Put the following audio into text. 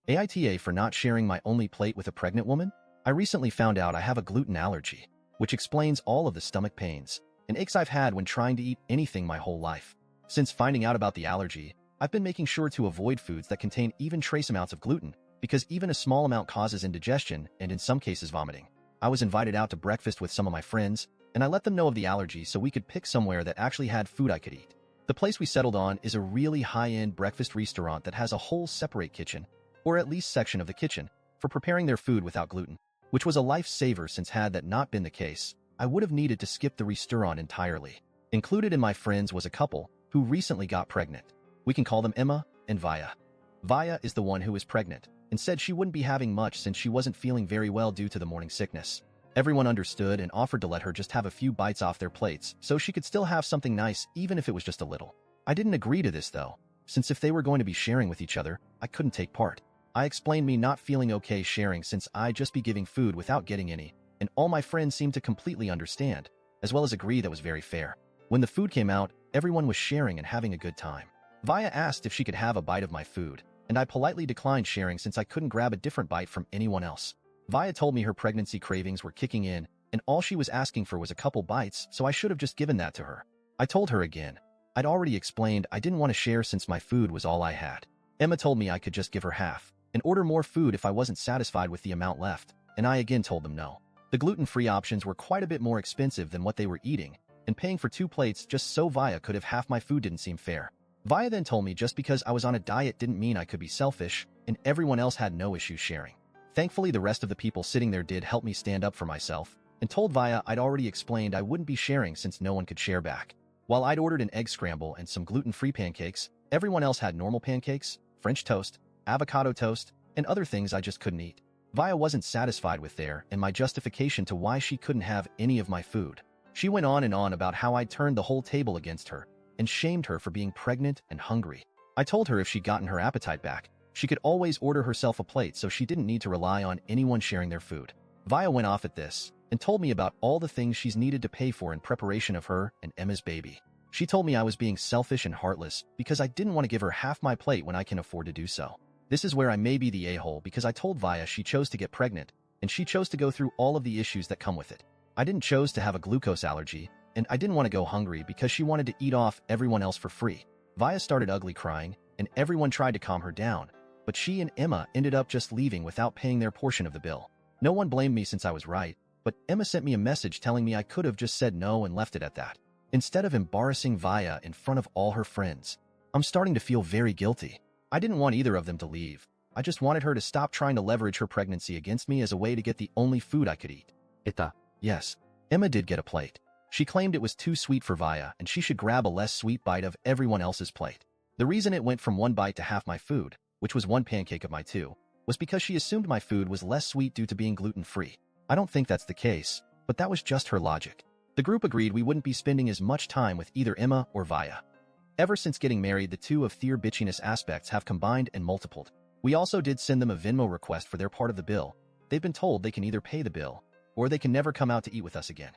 AITA for not sharing my only plate with a pregnant woman? I recently found out I have a gluten allergy, which explains all of the stomach pains and aches I've had when trying to eat anything my whole life. Since finding out about the allergy, I've been making sure to avoid foods that contain even trace amounts of gluten, because even a small amount causes indigestion and in some cases vomiting. I was invited out to breakfast with some of my friends, and I let them know of the allergy so we could pick somewhere that actually had food I could eat. The place we settled on is a really high-end breakfast restaurant that has a whole separate kitchen, or at least section of the kitchen, for preparing their food without gluten, which was a lifesaver since had that not been the case, I would have needed to skip the restaurant entirely. Included in my friends was a couple who recently got pregnant. We can call them Emma and Vaya. Vaya is the one who is pregnant and said she wouldn't be having much since she wasn't feeling very well due to the morning sickness. Everyone understood and offered to let her just have a few bites off their plates so she could still have something nice even if it was just a little. I didn't agree to this though, since if they were going to be sharing with each other, I couldn't take part. I explained me not feeling okay sharing since I'd just be giving food without getting any, and all my friends seemed to completely understand, as well as agree that was very fair. When the food came out, everyone was sharing and having a good time. Vaya asked if she could have a bite of my food, and I politely declined sharing since I couldn't grab a different bite from anyone else. Vaya told me her pregnancy cravings were kicking in, and all she was asking for was a couple bites, so I should have just given that to her. I told her again. I'd already explained I didn't want to share since my food was all I had. Emma told me I could just give her half and order more food if I wasn't satisfied with the amount left, and I again told them no. The gluten-free options were quite a bit more expensive than what they were eating, and paying for 2 plates just so Vaya could have half my food didn't seem fair. Vaya then told me just because I was on a diet didn't mean I could be selfish, and everyone else had no issue sharing. Thankfully, the rest of the people sitting there did help me stand up for myself, and told Vaya I'd already explained I wouldn't be sharing since no one could share back. While I'd ordered an egg scramble and some gluten-free pancakes, everyone else had normal pancakes, French toast, avocado toast, and other things I just couldn't eat. Vaya wasn't satisfied with their and my justification to why she couldn't have any of my food. She went on and on about how I'd turned the whole table against her and shamed her for being pregnant and hungry. I told her if she'd gotten her appetite back, she could always order herself a plate so she didn't need to rely on anyone sharing their food. Vaya went off at this and told me about all the things she's needed to pay for in preparation of her and Emma's baby. She told me I was being selfish and heartless because I didn't want to give her half my plate when I can afford to do so. This is where I may be the a-hole because I told Vaya she chose to get pregnant, and she chose to go through all of the issues that come with it. I didn't choose to have a glucose allergy, and I didn't want to go hungry because she wanted to eat off everyone else for free. Vaya started ugly crying, and everyone tried to calm her down, but she and Emma ended up just leaving without paying their portion of the bill. No one blamed me since I was right, but Emma sent me a message telling me I could have just said no and left it at that, instead of embarrassing Vaya in front of all her friends. I'm starting to feel very guilty. I didn't want either of them to leave. I just wanted her to stop trying to leverage her pregnancy against me as a way to get the only food I could eat. AITA. Yes, Emma did get a plate. She claimed it was too sweet for Vaya and she should grab a less sweet bite of everyone else's plate. The reason it went from 1 bite to half my food, which was 1 pancake of my 2, was because she assumed my food was less sweet due to being gluten-free. I don't think that's the case, but that was just her logic. The group agreed we wouldn't be spending as much time with either Emma or Vaya. Ever since getting married, the two of their bitchiness aspects have combined and multiplied. We also did send them a Venmo request for their part of the bill. They've been told they can either pay the bill, or they can never come out to eat with us again.